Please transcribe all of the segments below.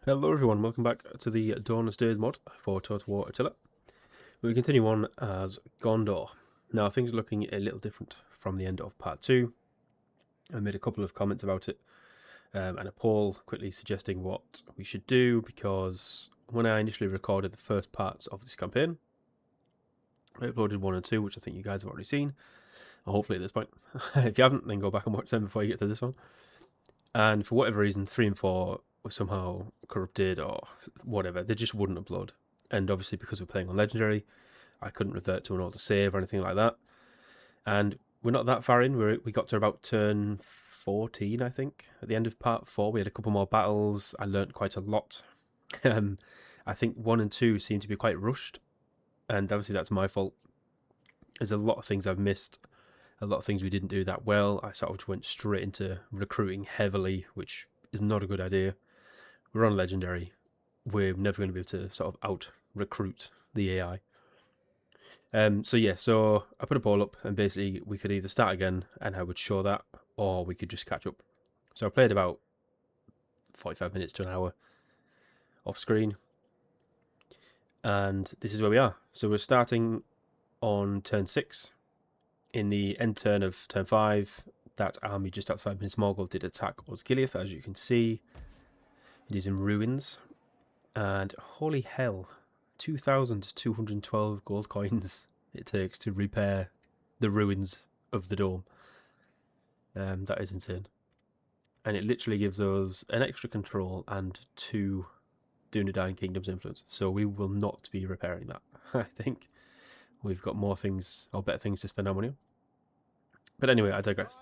Hello everyone, welcome back to the Dawnless Days mod for Total War Attila. We continue on as Gondor. Now things are looking a little different from the end of part 2. I made a couple of comments about it and a poll quickly suggesting what we should do, because when I initially recorded the first parts of this campaign, I uploaded 1 and 2, which I think you guys have already seen, hopefully at this point. If you haven't, then go back and watch them before you get to this one. And for whatever reason, 3 and 4 were somehow corrupted or whatever. They just wouldn't upload. And obviously, because we're playing on Legendary, I couldn't revert to an autosave or anything like that. And we're not that far in. We got to about turn 14, I think. At the end of part 4, we had a couple more battles. I learnt quite a lot. I think 1 and 2 seem to be quite rushed. And obviously, that's my fault. There's a lot of things I've missed. A lot of things we didn't do that well. I sort of went straight into recruiting heavily, which is not a good idea. We're on Legendary. We're never going to be able to sort of out-recruit the AI. So I put a poll up, and basically we could either start again, and I would show that, or we could just catch up. So I played about 45 minutes to an hour off screen, and this is where we are. So we're starting on turn 6. In the end turn of turn 5, that army just outside Minas Morgul did attack Osgiliath, as you can see. It is in ruins. And holy hell, 2,212 gold coins it takes to repair the ruins of the dome. That is insane. And it literally gives us an extra control and 2 Dunedain Kingdoms influence. So we will not be repairing that. I think we've got more things, or better things to spend our money on. But anyway, I digress.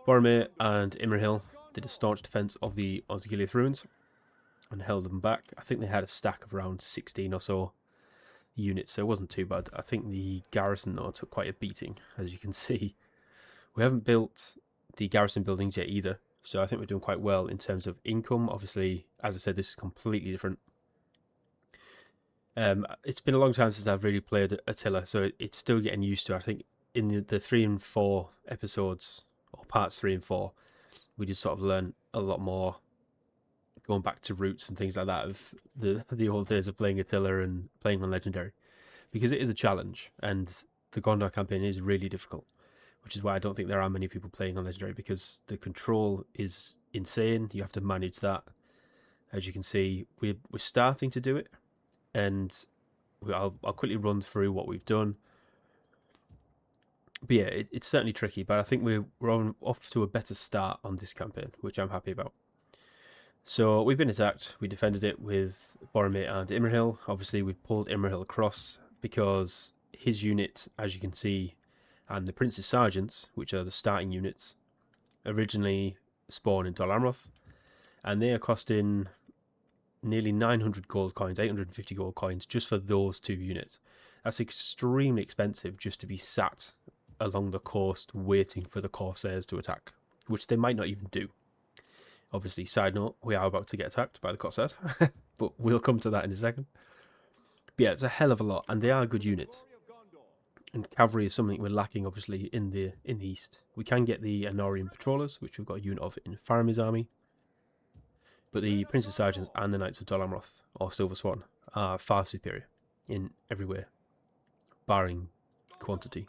Boromir and Imrahil did a staunch defense of the Osgiliath ruins and held them back. I think they had a stack of around 16 or so units, so it wasn't too bad. I think the garrison, though, took quite a beating, as you can see. We haven't built the garrison buildings yet either, so I think we're doing quite well in terms of income. Obviously, as I said, this is completely different. It's been a long time since I've really played Attila, so it's still getting used to it. I think in the 3 and 4 episodes, or parts 3 and 4, we just sort of learn a lot more, going back to roots and things like that of the old days of playing Attila and playing on Legendary, because it is a challenge, and the Gondor campaign is really difficult, which is why I don't think there are many people playing on Legendary, because the control is insane. You have to manage that. As you can see, we're starting to do it, and I'll quickly run through what we've done. But yeah, it's certainly tricky, but I think we're off to a better start on this campaign, which I'm happy about. So we've been attacked. We defended it with Boromir and Imrahil. Obviously, we've pulled Imrahil across because his unit, as you can see, and the Prince's Sergeants, which are the starting units, originally spawned in Dol Amroth, and they are costing nearly 900 gold coins, 850 gold coins, just for those 2 units. That's extremely expensive just to be sat along the coast waiting for the Corsairs to attack, which they might not even do. Obviously, side note, we are about to get attacked by the Corsairs, but we'll come to that in a second. But yeah, it's a hell of a lot, and they are good units. And cavalry is something we're lacking, obviously, in the east. We can get the Anorian Patrollers, which we've got a unit of in Faramir's army, but the Prince's Sergeants and the Knights of Dol Amroth, or Silver Swan, are far superior in every way, barring quantity.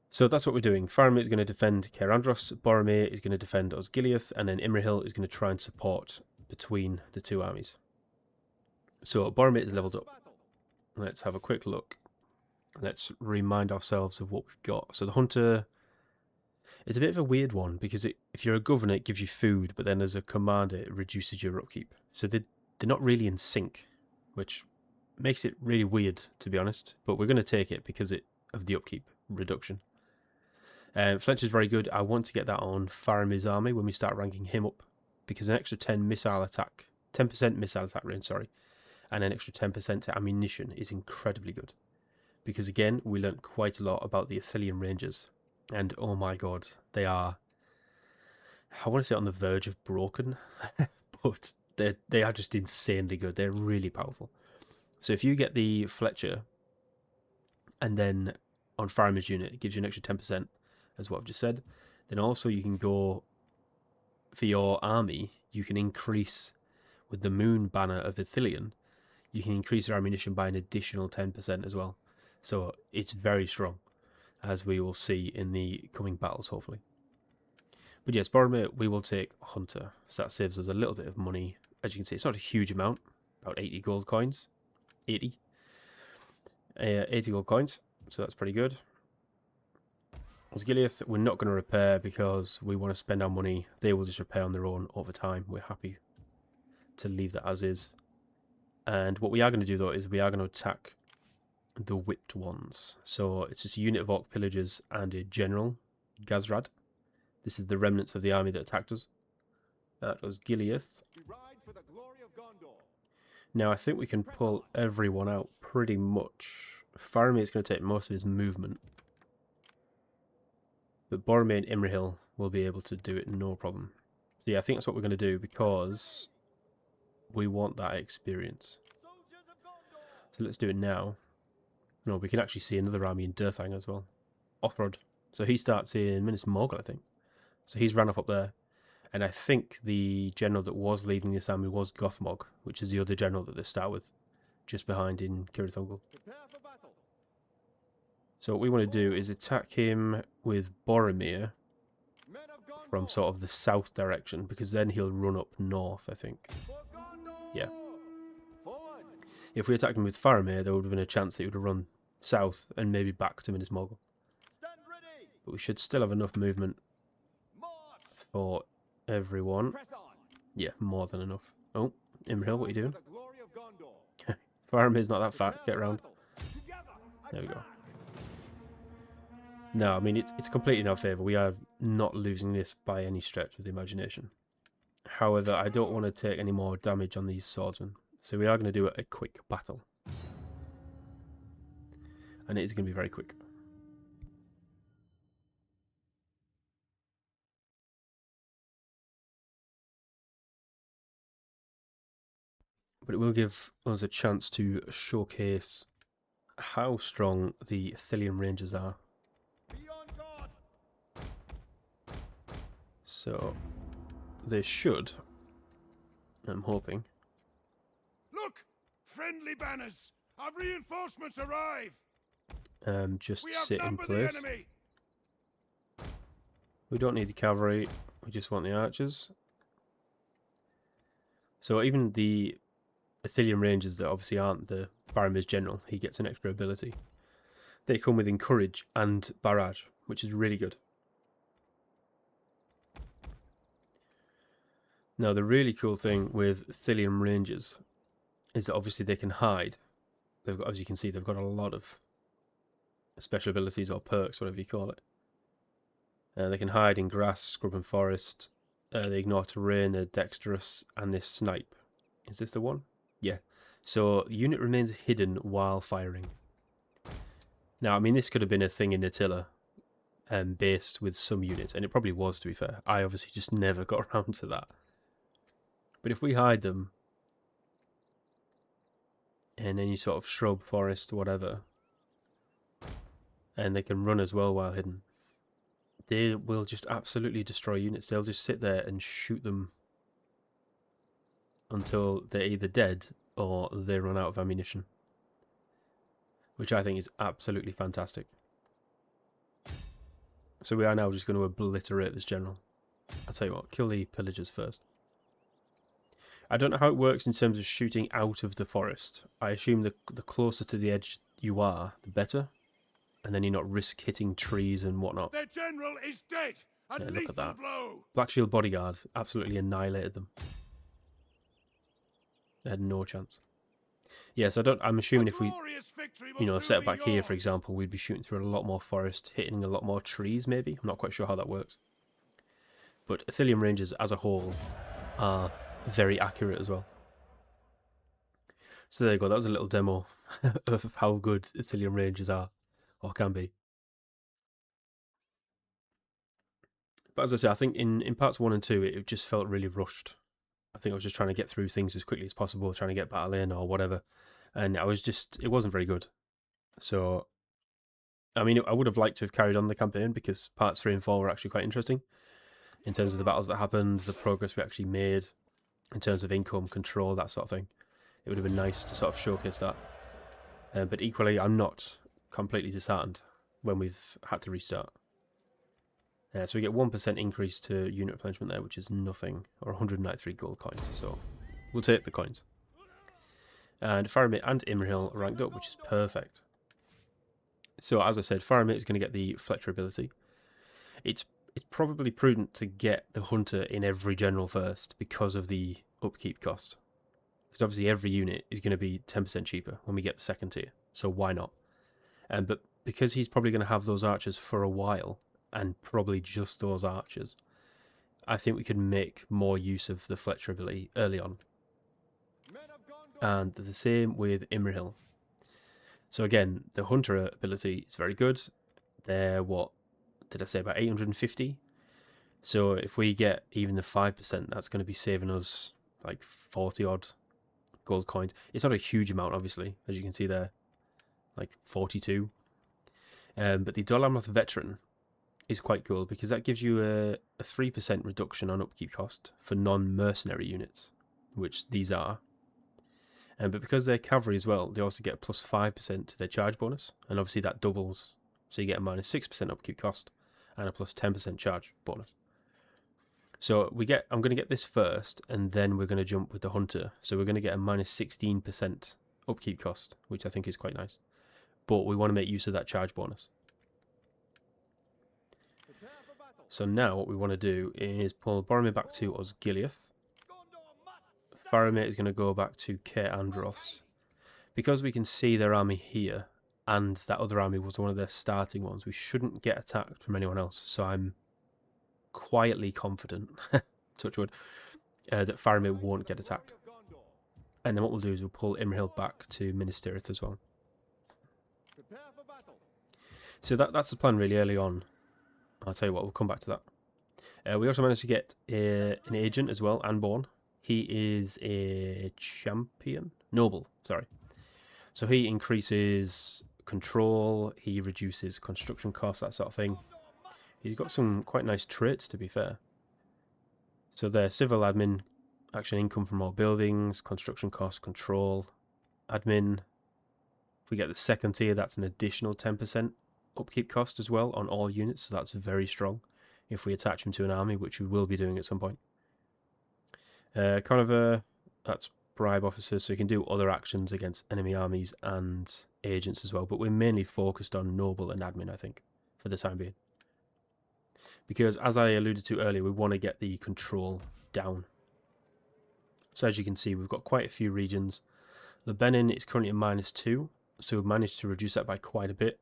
So that's what we're doing. Faramir is going to defend Caer Andros, Boromir is going to defend Osgiliath, and then Imrahil is going to try and support between the 2 armies. So Boromir is leveled up. Let's have a quick look. Let's remind ourselves of what we've got. So the Hunter is a bit of a weird one, because if you're a governor, it gives you food, but then as a commander, it reduces your upkeep. So they're not really in sync, which makes it really weird, to be honest. But we're going to take it because of the upkeep reduction. Fletch is very good. I want to get that on Faramir's army when we start ranking him up, because an extra 10% missile attack range, and an extra 10% to ammunition is incredibly good. Because again, we learnt quite a lot about the Athelian Rangers, and oh my god, they are, I want to say, on the verge of broken, but they are just insanely good. They're really powerful. So if you get the Fletcher, and then on Faramir's unit, it gives you an extra 10%, as what I've just said. Then also you can go, for your army, you can increase with the moon banner of Ithilien, you can increase your ammunition by an additional 10% as well. So it's very strong, as we will see in the coming battles, hopefully. But yes, Boromir, we will take Hunter. So that saves us a little bit of money. As you can see, it's not a huge amount, about 80 gold coins. 80 gold coins, so that's pretty good. Osgiliath, we're not going to repair because we want to spend our money. They will just repair on their own over time. We're happy to leave that as is. And what we are going to do, though, is we are going to attack the whipped ones. So it's just a unit of orc pillagers and a general, Gazrad. This is the remnants of the army that attacked us. That was Gileath. Now I think we can pull everyone out pretty much. Faramir is going to take most of his movement. But Boromir and Imrahil will be able to do it no problem. So yeah, I think that's what we're going to do because we want that experience. So let's do it now. No, we can actually see another army in Durthang as well. Othrod. So he starts in Minas Morgul, I think. So he's ran off up there. And I think the general that was leading this army was Gothmog, which is the other general that they start with, just behind in Cirith Ungol. So what we want to do is attack him with Boromir from sort of the south direction, because then he'll run up north, I think. Yeah. If we attacked him with Faramir, there would have been a chance that he would have run south and maybe back to Minas Morgul. But we should still have enough movement for everyone. Yeah, more than enough. Oh, Imrahil, what are you doing? Faramir's not that fat. Get around. There we go. No, I mean, it's completely in our favour. We are not losing this by any stretch of the imagination. However, I don't want to take any more damage on these swordsmen. So we are going to do a quick battle. And it is going to be very quick. But it will give us a chance to showcase how strong the Ithilien Rangers are. So they should, I'm hoping. Look! Friendly banners! Our reinforcements arrive! Just sit in place. We don't need the cavalry, we just want the archers. So even the Ithilien Rangers that obviously aren't the Baramir's general, he gets an extra ability. They come with Encourage and Barrage, which is really good. Now the really cool thing with Ithilien Rangers is that obviously they can hide. They've got, as you can see, they've got a lot of special abilities or perks, whatever you call it. They can hide in grass, scrub and forest. They ignore terrain, they're dexterous, and they snipe. Is this the one? Yeah. So the unit remains hidden while firing. Now, I mean, this could have been a thing in Attila, based with some units, and it probably was, to be fair. I obviously just never got around to that. But if we hide them, and any sort of shrub, forest, whatever, and they can run as well while hidden, they will just absolutely destroy units. They'll just sit there and shoot them until they're either dead or they run out of ammunition, which I think is absolutely fantastic. So we are now just going to obliterate this general. I'll tell you what, kill the pillagers first. I don't know how it works in terms of shooting out of the forest. I assume the closer to the edge you are, the better. And then you not risk hitting trees and whatnot. Their general is dead. A Yeah, look at that. blow. Black Shield Bodyguard absolutely annihilated them. They had no chance. Yes, I'm assuming if we, set back here, for example, we'd be shooting through a lot more forest, hitting a lot more trees, maybe. I'm not quite sure how that works. But Ithilien Rangers as a whole are very accurate as well. So there you go, that was a little demo of how good Ithilien Rangers are, or can be. But as I say, I think in parts 1 and 2, it just felt really rushed. I think I was just trying to get through things as quickly as possible, trying to get battle in or whatever. And it wasn't very good. So, I mean, I would have liked to have carried on the campaign because parts 3 and 4 were actually quite interesting in terms of the battles that happened, the progress we actually made. in terms of income, control, that sort of thing. It would have been nice to sort of showcase that. But equally, I'm not completely disheartened when we've had to restart. So we get 1% increase to unit replenishment there, which is nothing, or 193 gold coins. So we'll take the coins. And Faramir and Imrahil ranked up, which is perfect. So as I said, Faramir is going to get the Fletcher ability. It's probably prudent to get the Hunter in every general first because of the upkeep cost. Because obviously every unit is going to be 10% cheaper when we get the second tier. So why not? But because he's probably going to have those archers for a while, and probably just those archers, I think we could make more use of the Fletcher ability early on. And the same with Imrahil. So again, the Hunter ability is very good. They're, what did I say, about 850? So if we get even the 5%, that's going to be saving us like 40 odd gold coins. It's not a huge amount, obviously, as you can see there, like 42. But the Dol Veteran is quite cool because that gives you a 3% reduction on upkeep cost for non-mercenary units, which these are. But because they're cavalry as well, they also get a plus 5% to their charge bonus, and obviously that doubles, so you get a minus 6% upkeep cost and a plus 10% charge bonus. So I'm going to get this first, and then we're going to jump with the Hunter. So we're going to get a minus 16% upkeep cost, which I think is quite nice. But we want to make use of that charge bonus. So now what we want to do is pull Boromir back to Osgiliath. Faramir is going to go back to Caer Andros. Because we can see their army here, and that other army was one of their starting ones, we shouldn't get attacked from anyone else. So I'm quietly confident, touch wood, that Faramir won't get attacked. And then what we'll do is we'll pull Imrahil back to Minas Tirith as well. So that's the plan really early on. I'll tell you what, we'll come back to that. We also managed to get an agent as well, Anborn. He is a champion? Noble, sorry. So he increases control, he reduces construction costs, that sort of thing. He's got some quite nice traits, to be fair. So they're civil admin, action income from all buildings, construction costs, control, admin. If we get the second tier, that's an additional 10% upkeep cost as well on all units, so that's very strong if we attach him to an army, which we will be doing at some point. Conover, that's bribe officers, so you can do other actions against enemy armies and agents as well, but we're mainly focused on noble and admin, I think, for the time being. Because, as I alluded to earlier, we want to get the control down. So as you can see, we've got quite a few regions. The Benin is currently at -2, so we've managed to reduce that by quite a bit.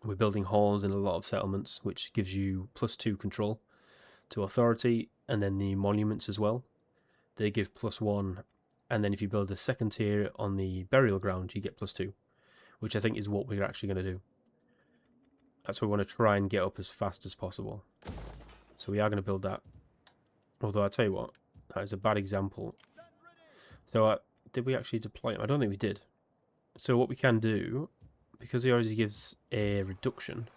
We're building halls in a lot of settlements, which gives you +2 control to authority, and then the monuments as well. They give +1, and then if you build a second tier on the burial ground, you get +2, which I think is what we're actually going to do. That's what we want to try and get up as fast as possible. So we are going to build that. Although I tell you what, that is a bad example. So did we actually deploy him? I don't think we did. So what we can do, because he already gives a reduction,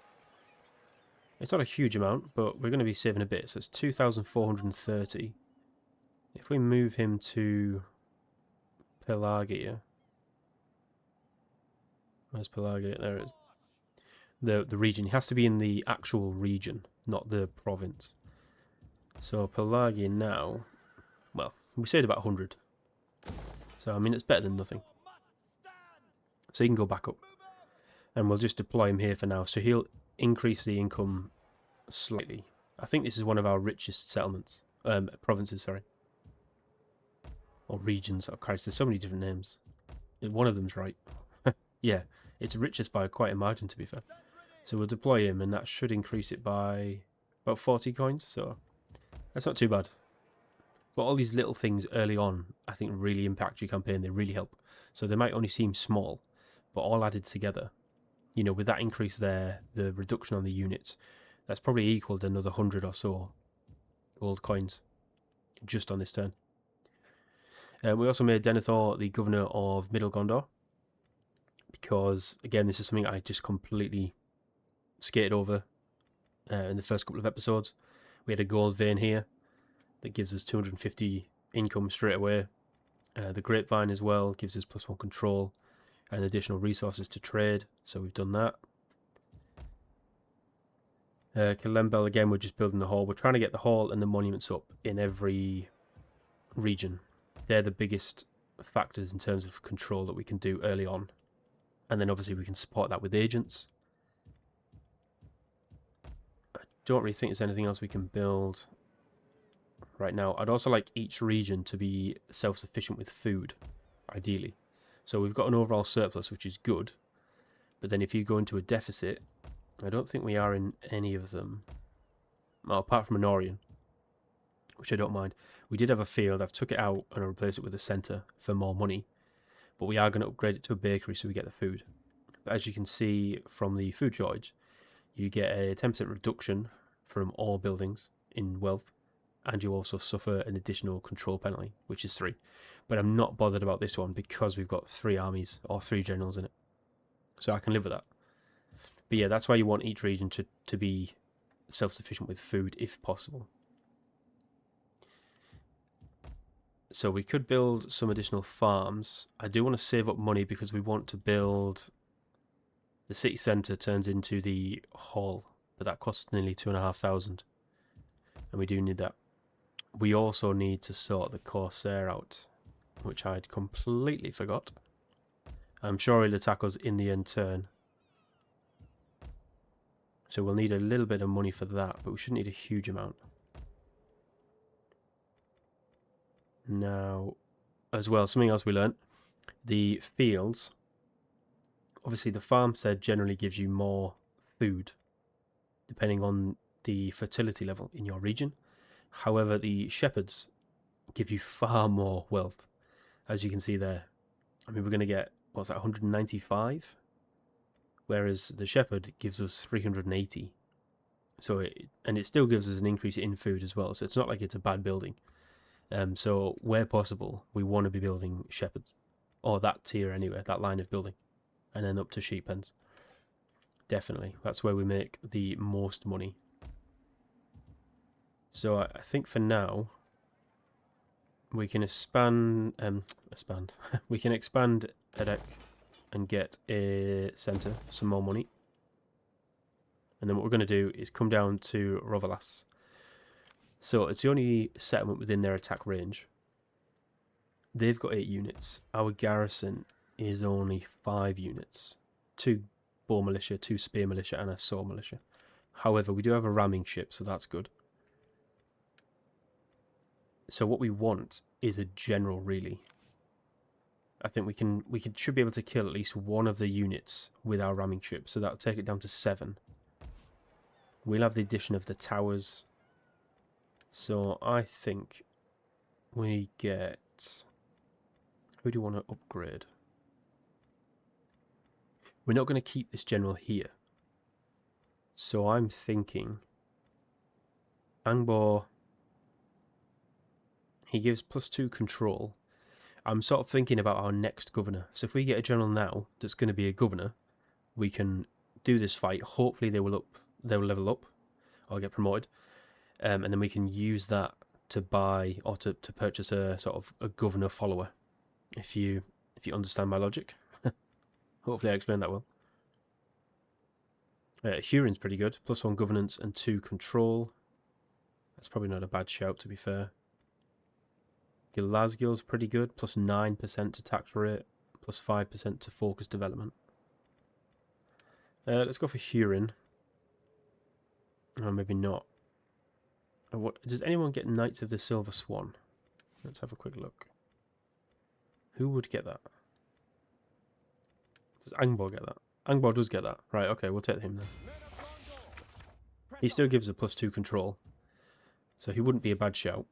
it's not a huge amount, but we're going to be saving a bit. So it's 2,430. If we move him to Pelagia, where's Pelagia? There it is. The region. He has to be in the actual region, not the province. So Pelagia now, well, we saved about 100. So I mean, it's better than nothing. So he can go back up, and we'll just deploy him here for now. So he'll increase the income slightly. I think this is one of our richest settlements, provinces, sorry. Or regions. Oh Christ, there's so many different names. One of them's right. Yeah, it's richest by quite a margin, to be fair. So we'll deploy him, and that should increase it by about 40 coins. So that's not too bad. But all these little things early on, I think, really impact your campaign. They really help. So they might only seem small, but all added together, you know, with that increase there, the reduction on the units, that's probably equal to another 100 or so gold coins just on this turn. We also made Denethor the governor of Middle Gondor, because, again, this is something I just completely skated over in the first couple of episodes. We had a gold vein here that gives us 250 income straight away. The grapevine as well gives us +1 control and additional resources to trade, so we've done that. Kalembel, again, we're just building the hall. We're trying to get the hall and the monuments up in every region. They're the biggest factors in terms of control that we can do early on. And then obviously we can support that with agents. I don't really think there's anything else we can build right now. I'd also like each region to be self-sufficient with food, ideally. So we've got an overall surplus, which is good. But then if you go into a deficit, I don't think we are in any of them. Well, apart from Honorian, which I don't mind. We did have a field. I've took it out and I replaced it with a centre for more money. But we are going to upgrade it to a bakery so we get the food. But as you can see from the food shortage, you get a 10% reduction from all buildings in wealth. And you also suffer an additional control penalty, which is 3. But I'm not bothered about this one because we've got 3 armies or 3 generals in it. So I can live with that. But yeah, that's why you want each region to be self-sufficient with food if possible. So we could build some additional farms. I do want to save up money because we want to build... The city centre turns into the hall, but that costs nearly 2,500. And we do need that. We also need to sort the Corsair out, which I'd completely forgot. I'm sure he'll attack us in the end turn. So we'll need a little bit of money for that, but we shouldn't need a huge amount. Now, as well, something else we learned. The fields. Obviously, the farmstead generally gives you more food, depending on the fertility level in your region. However, the shepherds give you far more wealth, as you can see there. I mean, we're going to get, what's that, 195? Whereas the shepherd gives us 380. So it still gives us an increase in food as well. So it's not like it's a bad building. So where possible, we want to be building shepherds. Or that tier anyway, that line of building. And then up to sheep pens. Definitely. That's where we make the most money. So I think for now, we can expand. We can expand Edek and get a centre for some more money. And then what we're going to do is come down to Rovalas. So it's the only settlement within their attack range. They've got 8 units. Our garrison is only 5 units. 2 boar militia, 2 spear militia, and a sword militia. However, we do have a ramming ship, so that's good. So what we want is a general, really. I think we should be able to kill at least one of the units with our ramming ship, so that'll take it down to 7. We'll have the addition of the towers. So I think we get... Who do you want to upgrade? We're not going to keep this general here. So I'm thinking... Angbor... He gives +2 control. I'm sort of thinking about our next governor. So if we get a general now that's going to be a governor, we can do this fight. Hopefully they will level up or get promoted. And then we can use that to buy or to purchase a sort of a governor follower. If you understand my logic. Hopefully I explained that well. Hurin's pretty good. +1 governance and 2 control. That's probably not a bad shout, to be fair. Glasgill's pretty good. +9% to tax rate. +5% to focus development. Let's go for Hurin. Oh, maybe not. What does anyone get Knights of the Silver Swan? Let's have a quick look. Who would get that? Does Angbor get that? Angbor does get that. Right, okay, we'll take him then. He still gives a +2 control. So he wouldn't be a bad shout.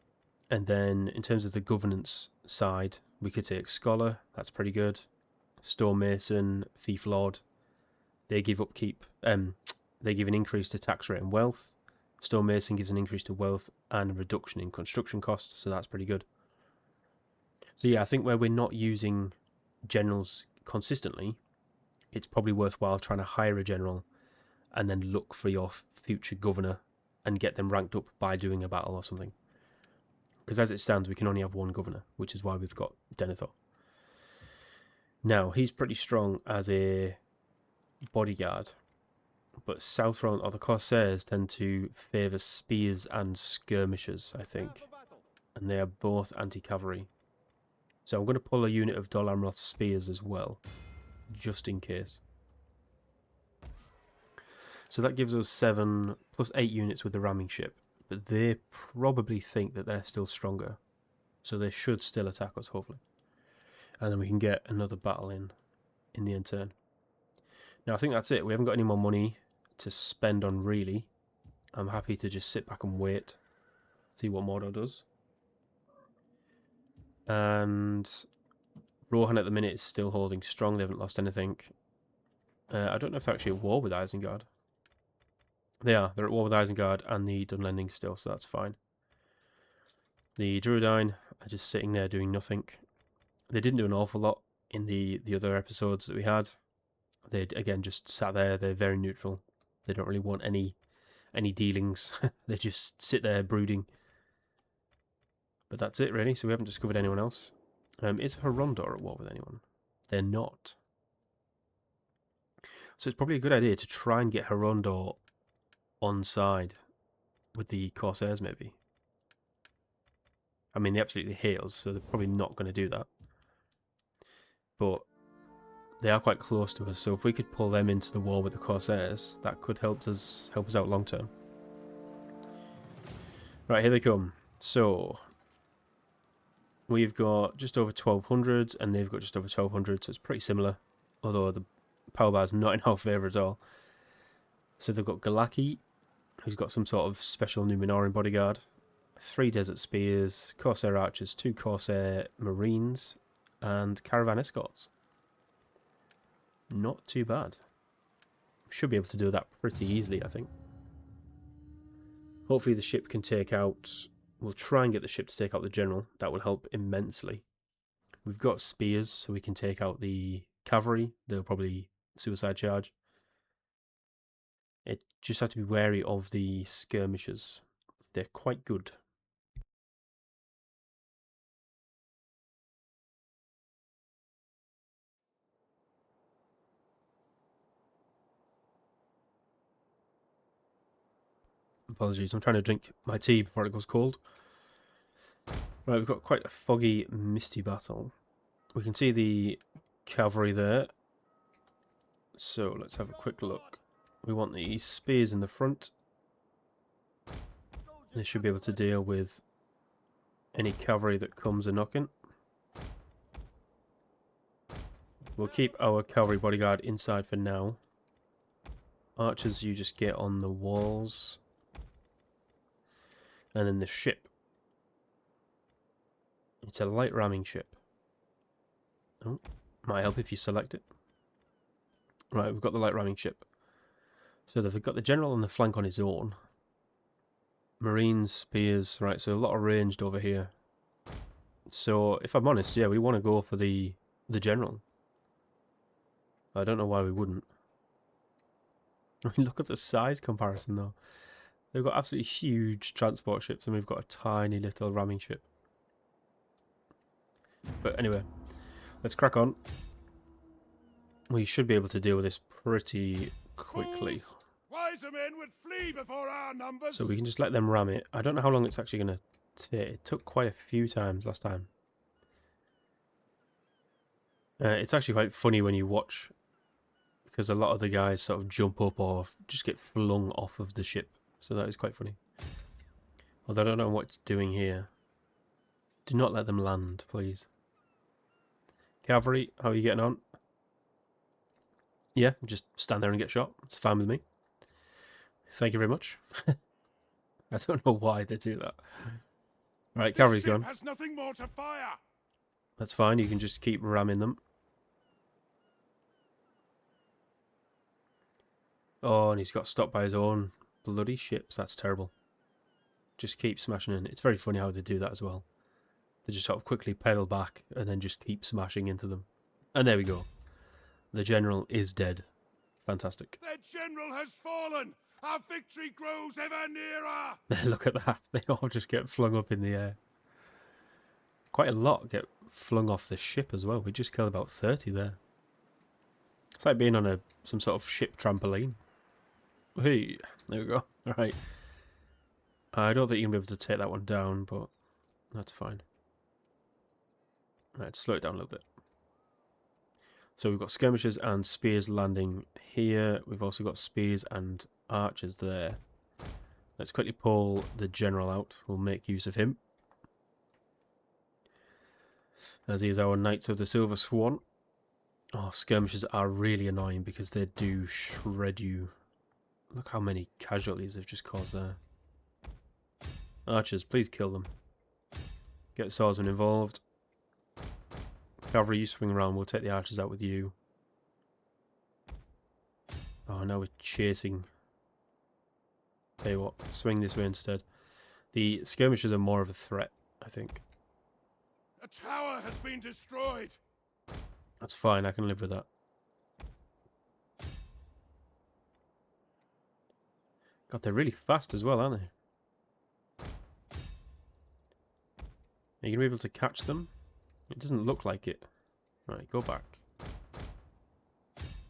And then in terms of the governance side, we could take Scholar. That's pretty good. Stonemason, Thief Lord. They give upkeep. They give an increase to tax rate and wealth. Stonemason gives an increase to wealth and a reduction in construction costs. So that's pretty good. So yeah, I think where we're not using generals consistently, it's probably worthwhile trying to hire a general and then look for your future governor and get them ranked up by doing a battle or something. Because as it stands, we can only have one governor, which is why we've got Denethor. Now, he's pretty strong as a bodyguard, but Southron, or the Corsairs, tend to favour spears and skirmishers, I think. And they are both anti-cavalry. So I'm going to pull a unit of Dol Amroth's spears as well, just in case. So that gives us 7 plus 8 units with the ramming ship. But they probably think that they're still stronger. So they should still attack us, hopefully. And then we can get another battle in the end turn. Now, I think that's it. We haven't got any more money to spend on, really. I'm happy to just sit back and wait. See what Mordor does. And Rohan at the minute is still holding strong. They haven't lost anything. I don't know if they're actually at war with Isengard. They are. They're at war with Isengard and the Dunlending still, so that's fine. The Druidine are just sitting there doing nothing. They didn't do an awful lot in the other episodes that we had. They, again, just sat there. They're very neutral. They don't really want any dealings. They just sit there brooding. But that's it, really. So we haven't discovered anyone else. Is Horondor at war with anyone? They're not. So it's probably a good idea to try and get Horondor on side with the Corsairs, maybe. I mean, they absolutely hate us, so they're probably not going to do that. But they are quite close to us, so if we could pull them into the war with the Corsairs, that could help us out long term. Right, here they come. So we've got just over 1,200, and they've got just over 1,200, so it's pretty similar. Although the power bar's not in our favour at all. So they've got Galaki, who's got some sort of special Numenorean bodyguard, 3 Desert Spears, Corsair Archers, 2 Corsair Marines, and Caravan Escorts. Not too bad. Should be able to do that pretty easily, I think. Hopefully the ship can take out... We'll try and get the ship to take out the general. That will help immensely. We've got spears, so we can take out the cavalry. They'll probably suicide charge. It just have to be wary of the skirmishers. They're quite good. Apologies, I'm trying to drink my tea before it goes cold. Right, we've got quite a foggy, misty battle. We can see the cavalry there. So let's have a quick look. We want the spears in the front. They should be able to deal with any cavalry that comes a knocking. We'll keep our cavalry bodyguard inside for now. Archers, you just get on the walls. And then the ship. It's a light ramming ship. Oh, might help if you select it. Right, we've got the light ramming ship. So they've got the general on the flank on his own. Marines, spears, right, so a lot of ranged over here. So, if I'm honest, yeah, we want to go for the general. I don't know why we wouldn't. I mean, look at the size comparison, though. They've got absolutely huge transport ships, and we've got a tiny little ramming ship. But anyway, let's crack on. We should be able to deal with this pretty quickly. Fools! Wiser men would flee before our numbers. So we can just let them ram it. I don't know how long it's actually going to take. It took quite a few times last time. It's actually quite funny when you watch, because a lot of the guys sort of jump up or just get flung off of the ship. So that is quite funny. Although I don't know what it's doing here. Do not let them land, please. Cavalry, how are you getting on? Yeah, just stand there and get shot. It's fine with me. Thank you very much. I don't know why they do that. Right, cavalry's gone. Has nothing more to fire. That's fine, you can just keep ramming them. Oh, and he's got stopped by his own bloody ships. That's terrible. Just keep smashing in. It's very funny how they do that as well. They just sort of quickly pedal back and then just keep smashing into them. And there we go. The general is dead. Fantastic. Their general has fallen. Our victory grows ever nearer. Look at that. They all just get flung up in the air. Quite a lot get flung off the ship as well. We just killed about 30 there. It's like being on some sort of ship trampoline. Hey, there we go. Alright. I don't think you're going to be able to take that one down, but that's fine. Alright, slow it down a little bit. So we've got skirmishers and spears landing here. We've also got spears and archers there. Let's quickly pull the general out. We'll make use of him, as he is our Knights of the Silver Swan. Oh, skirmishers are really annoying because they do shred you. Look how many casualties they've just caused there. Archers, please kill them. Get swordsmen involved. Cavalry, you swing around. We'll take the archers out with you. Oh, now we're chasing. Tell you what, swing this way instead. The skirmishers are more of a threat, I think. A tower has been destroyed. That's fine, I can live with that. God, they're really fast as well, aren't they? Are you going to be able to catch them? It doesn't look like it. Right, go back.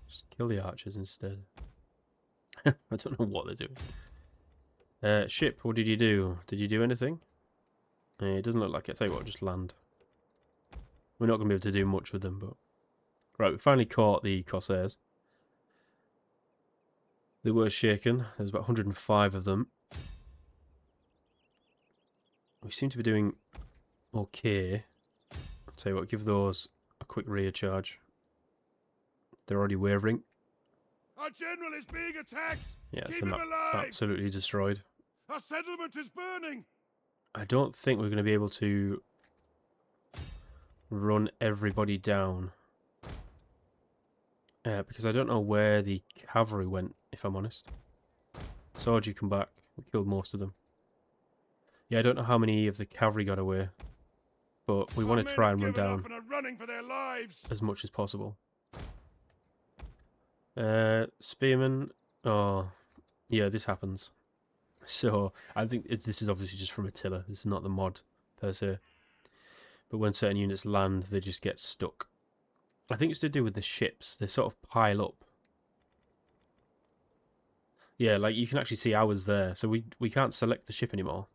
Just kill the archers instead. I don't know what they're doing. Ship, what did you do? Did you do anything? It doesn't look like it. Tell you what, just land. We're not going to be able to do much with them, but... Right, we finally caught the Corsairs. They were shaken. There's about 105 of them. We seem to be doing okay. I'll tell you what, give those a quick rear charge. They're already wavering. Our general is being attacked. Yeah, Keep so him alive. absolutely destroyed. Our settlement is burning. I don't think we're going to be able to run everybody down. Because I don't know where the cavalry went, if I'm honest. Sword, you come back. We killed most of them. Yeah, I don't know how many of the cavalry got away. But we want to try and run down and are running for their lives. as much as possible. Spearmen. Oh, yeah, this happens. So, I think this is obviously just from Attila. This is not the mod, per se. But when certain units land, they just get stuck. I think it's to do with the ships. They sort of pile up. Yeah, like you can actually see ours there. So we can't select the ship anymore.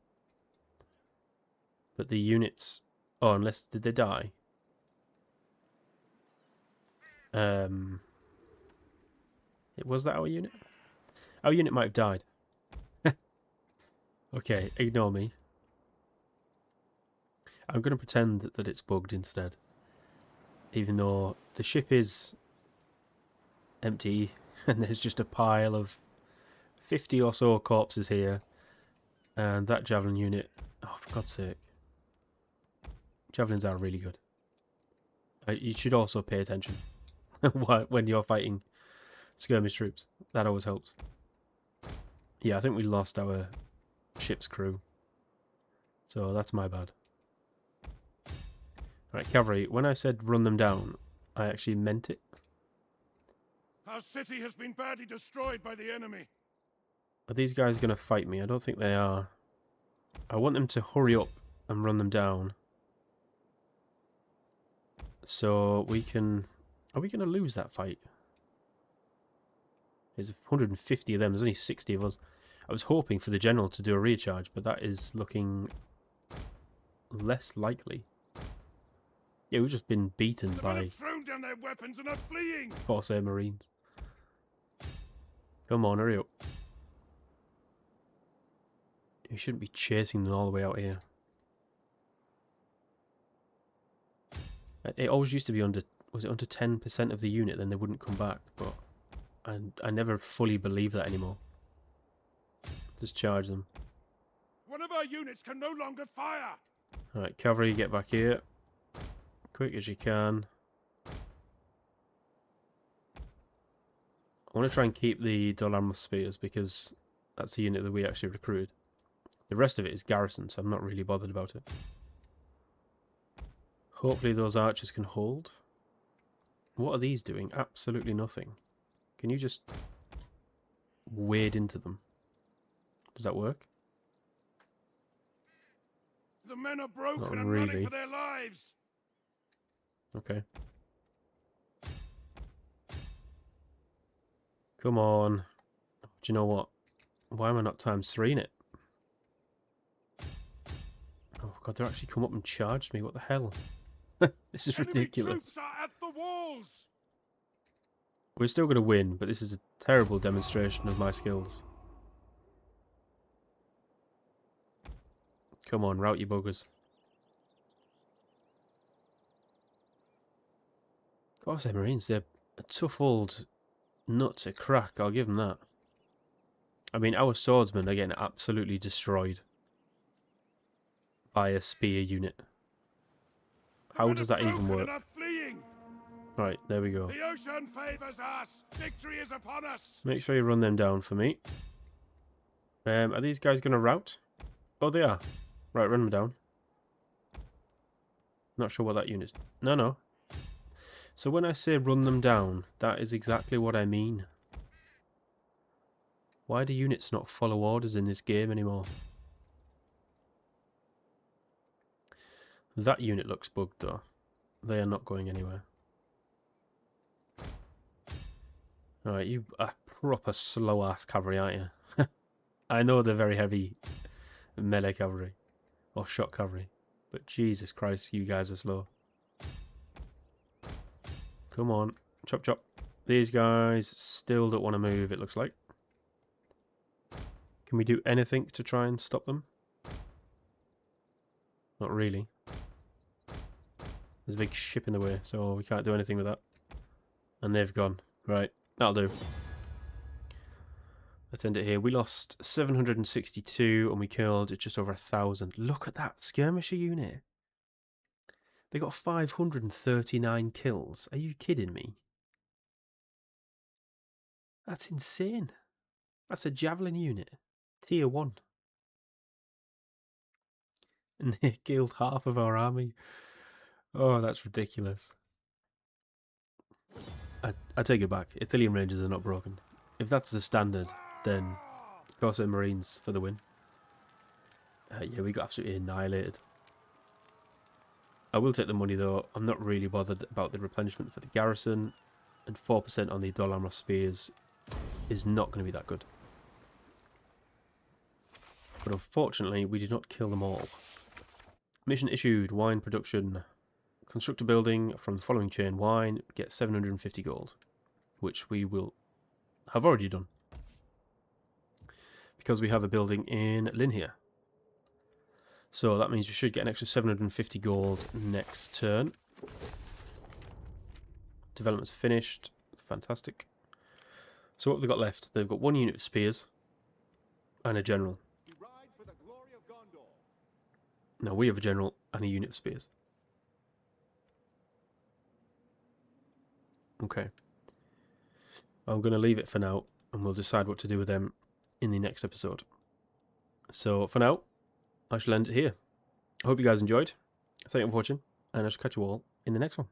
But the units... Oh, unless... Did they die? Was that our unit? Our unit might have died. Okay, ignore me. I'm going to pretend that it's bugged instead. Even though the ship is empty and there's just a pile of 50 or so corpses here. And that javelin unit... Oh, for God's sake. Javelins are really good. You should also pay attention when you're fighting skirmish troops. That always helps. Yeah, I think we lost our ship's crew. So that's my bad. Right, cavalry, when I said run them down, I actually meant it. Our city has been badly destroyed by the enemy. Are these guys going to fight me? I don't think they are. I want them to hurry up and run them down. So we can... Are we going to lose that fight? There's 150 of them. There's only 60 of us. I was hoping for the general to do a recharge, but that is looking less likely. Yeah, we've just been beaten The men by have thrown down their weapons and are fleeing. Corsair Marines. Come on, hurry up. We shouldn't be chasing them all the way out here. It always used to be under... Was it under 10% of the unit? Then they wouldn't come back, but... I never fully believe that anymore. Just charge them. One of our units can no longer fire. Alright, cavalry, get back here. Quick as you can. I want to try and keep the Dawnless Spears because that's the unit that we actually recruited. The rest of it is garrison, so I'm not really bothered about it. Hopefully those archers can hold. What are these doing? Absolutely nothing. Can you just wade into them? Does that work? The men are broken Not and running really. for their lives. Okay. Come on. Do you know what? Why am I not ×3 in it? Oh god, they're actually come up and charged me. What the hell? This is Enemy ridiculous. troops are at the walls. We're still going to win, but this is a terrible demonstration of my skills. Come on, rout your buggers. Of course, they're Marines. They're a tough old nut to crack, I'll give them that. I mean, our swordsmen are getting absolutely destroyed by a spear unit. How does that even work? Right, there we go. The ocean favors us. Victory is upon us. Make sure you run them down for me. Are these guys going to rout? Oh, they are. Right, run them down. Not sure what that unit's... No. So when I say run them down, that is exactly what I mean. Why do units not follow orders in this game anymore? That unit looks bugged though. They are not going anywhere. Alright, you are proper slow ass cavalry, aren't you? I know they're very heavy melee cavalry. Or shot cavalry. But Jesus Christ, you guys are slow. Come on. Chop chop. These guys still don't want to move, it looks like. Can we do anything to try and stop them? Not really. There's a big ship in the way, so we can't do anything with that. And they've gone. Right, that'll do. Let's end it here. We lost 762 and we killed just over 1,000. Look at that skirmisher unit. They got 539 kills. Are you kidding me? That's insane. That's a javelin unit. Tier 1. And they killed half of our army. Oh, that's ridiculous. I take it back. Athelian Rangers are not broken. If that's the standard, then Corsair Marines for the win. Yeah, we got absolutely annihilated. I will take the money though. I'm not really bothered about the replenishment for the garrison. And 4% on the Dollarmos Spears is not going to be that good. But unfortunately, we did not kill them all. Mission issued. Wine production. Construct a building from the following chain. Wine. Get 750 gold. Which we will have already done. Because we have a building in Linhir. So that means we should get an extra 750 gold next turn. Development's finished. Fantastic. So what have they got left? They've got one unit of spears. And a general. Now we have a general and a unit of spears. Okay. I'm going to leave it for now. And we'll decide what to do with them in the next episode. So for now, I shall end it here. I hope you guys enjoyed. Thank you for watching. And I shall catch you all in the next one.